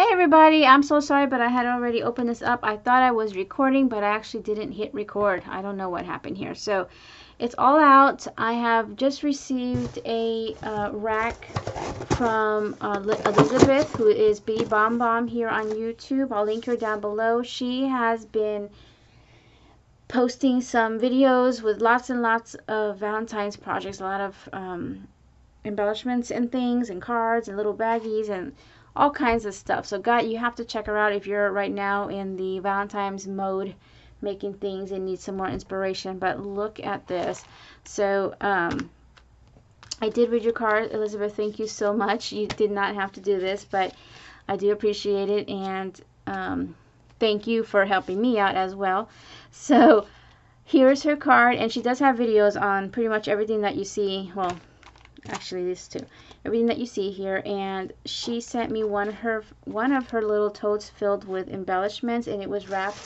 Hey everybody, I'm so sorry, but I had already opened this up. I thought I was recording, but I actually didn't hit record. I don't know what happened here. So it's all out. I have just received a rack from Elizabeth, who is B Bomb Bomb here on YouTube. I'll link her down below. She has been posting some videos with lots and lots of Valentine's projects, a lot of embellishments and things and cards and little baggies and all kinds of stuff. So you have to check her out if you're right now in the Valentine's mode, making things and need some more inspiration. But look at this. So I did read your card, Elizabeth. Thank you so much. You did not have to do this, but I do appreciate it, and thank you for helping me out as well. So here's her card, and she does have videos on pretty much everything that you see. Well, actually these two, everything that you see here. And she sent me one of her little totes filled with embellishments, and it was wrapped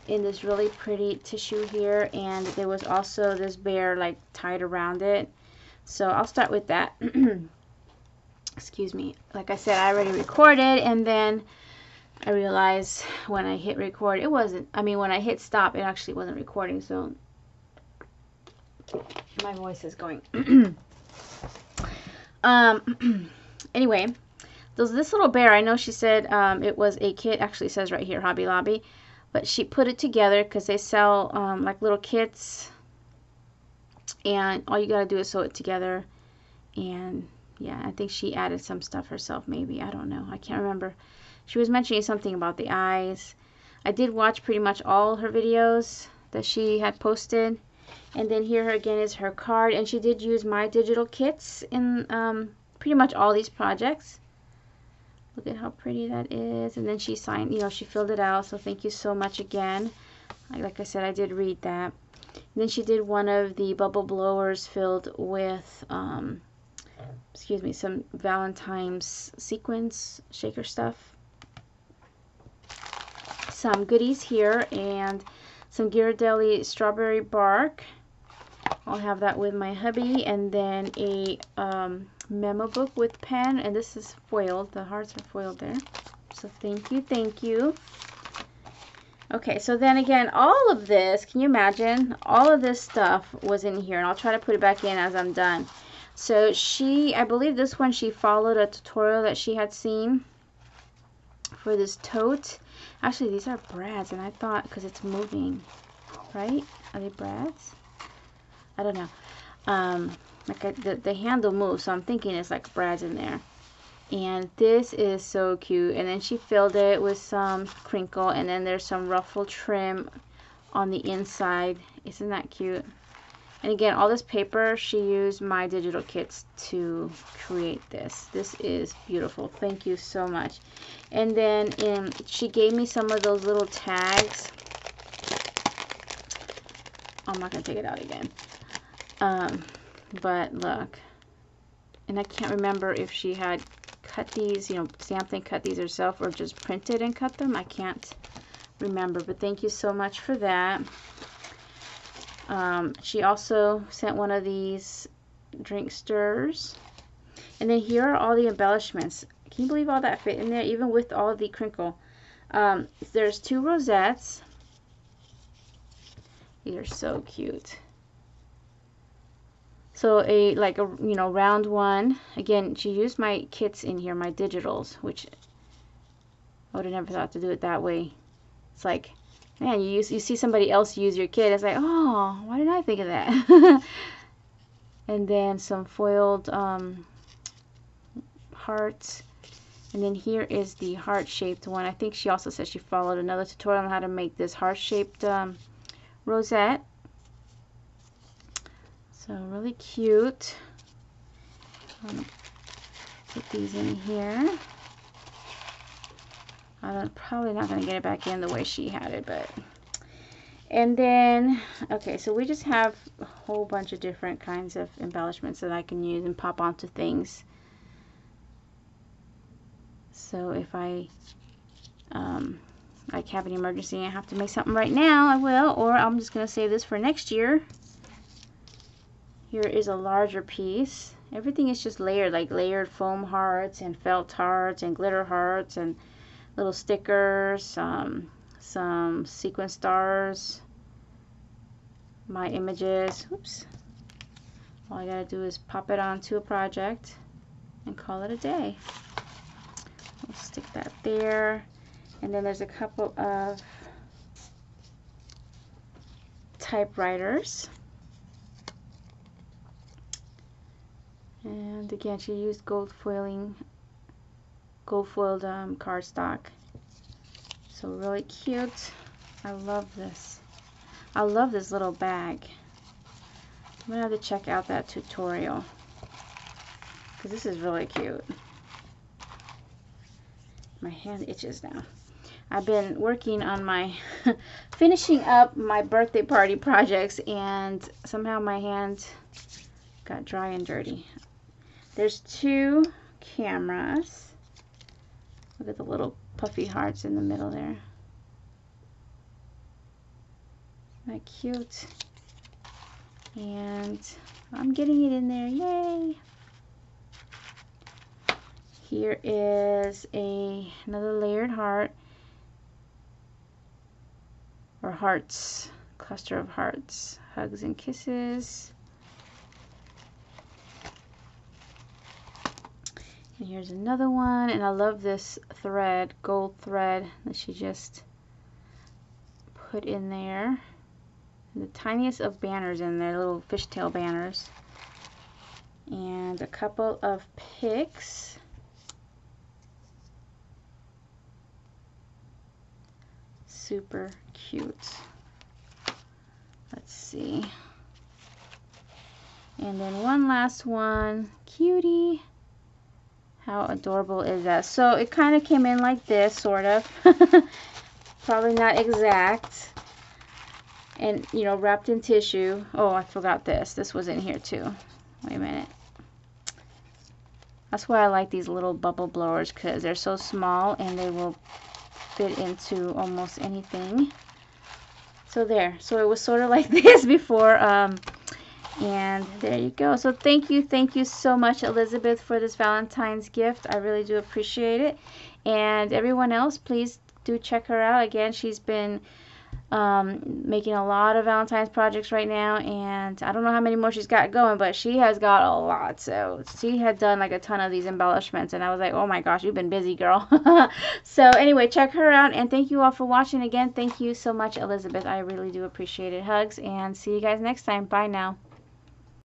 in this really pretty tissue here, and there was also this bear like tied around it. So I'll start with that. Excuse me. Like I said, I already recorded, and then I realized when I hit record, it wasn't, I mean when I hit stop, it actually wasn't recording. So my voice is going. Anyway, this little bear, I know she said it was a kit. Actually, it says right here, Hobby Lobby, but she put it together because they sell like little kits, and all you gotta do is sew it together. And yeah, I think she added some stuff herself, maybe, I don't know, I can't remember. She was mentioning something about the eyes. I did watch pretty much all her videos that she had posted. And then here again is her card, and she did use my digital kits in pretty much all these projects. Look at how pretty that is. And then she signed, you know, she filled it out, so thank you so much again. Like I said, I did read that. And then she did one of the bubble blowers filled with, excuse me, some Valentine's sequins shaker stuff. Some goodies here, and some Ghirardelli strawberry bark. I'll have that with my hubby. And then a memo book with pen, and this is foiled. The hearts are foiled there. So thank you, thank you. Okay, so then again, all of this, can you imagine? All of this stuff was in here, and I'll try to put it back in as I'm done. So I believe this one, she followed a tutorial that she had seen for this tote. Actually, these are brads, and I thought, because it's moving, right? Are they brads? I don't know. Like the handle moves, so I'm thinking it's like brads in there. And this is so cute. And then she filled it with some crinkle, and then there's some ruffle trim on the inside. Isn't that cute? And again, all this paper, she used my digital kits to create this. This is beautiful. Thank you so much. And then she gave me some of those little tags. I'm not going to take it out again. But look. And I can't remember if she had cut these, you know, stamped and cut these herself, or just printed and cut them. I can't remember. But thank you so much for that. She also sent one of these drink stirrers. And then here are all the embellishments. Can you believe all that fit in there, even with all the crinkle? There's 2 rosettes. These are so cute. So like a you know, round one. Again, she used my kits in here, my digitals, which I would have never thought to do it that way. It's like, man, you see somebody else use your kit. It's like, oh, why didn't I think of that? And then some foiled hearts. And then here is the heart-shaped one. I think she also said she followed another tutorial on how to make this heart-shaped rosette. So really cute. Put these in here. I'm probably not going to get it back in the way she had it, but. And then, okay, so we just have a whole bunch of different kinds of embellishments that I can use and pop onto things. So if I like have an emergency and I have to make something right now, I will, or I'm just going to save this for next year. Here is a larger piece. everything is just layered, like layered foam hearts and felt hearts and glitter hearts and little stickers, some sequin stars, my images. Oops. All I gotta do is pop it onto a project and call it a day. We'll stick that there. And then there's a couple of typewriters. And again, she used gold foiled cardstock. So really cute. I love this. I love this little bag. I'm gonna have to check out that tutorial because this is really cute. My hand itches now. I've been working on my finishing up my birthday party projects, and somehow my hand got dry and dirty. There's 2 cameras. Look at the little puffy hearts in the middle there. Isn't that cute? And I'm getting it in there. Yay! Here is another layered heart, or hearts, cluster of hearts, hugs and kisses. And here's another one, and I love this thread, gold thread that she just put in there. And the tiniest of banners in there, little fishtail banners. And a couple of pics. Super cute. Let's see. And then one last one. Cutie. How adorable is that? So it kind of came in like this, sort of. Probably not exact. And, you know, wrapped in tissue. Oh, I forgot this. This was in here too. Wait a minute. That's why I like these little bubble blowers, because they're so small and they will fit into almost anything. So there. So it was sort of like this before. And there you go. So thank you so much, Elizabeth, for this Valentine's gift. I really do appreciate it. And everyone else, please do check her out. Again, she's been making a lot of Valentine's projects right now, and I don't know how many more she's got going, but she has got a lot. So she had done like a ton of these embellishments, and I was like, oh my gosh, you've been busy, girl. So anyway, check her out, and thank you all for watching. Again, thank you so much, Elizabeth. I really do appreciate it. Hugs, and see you guys next time. Bye now.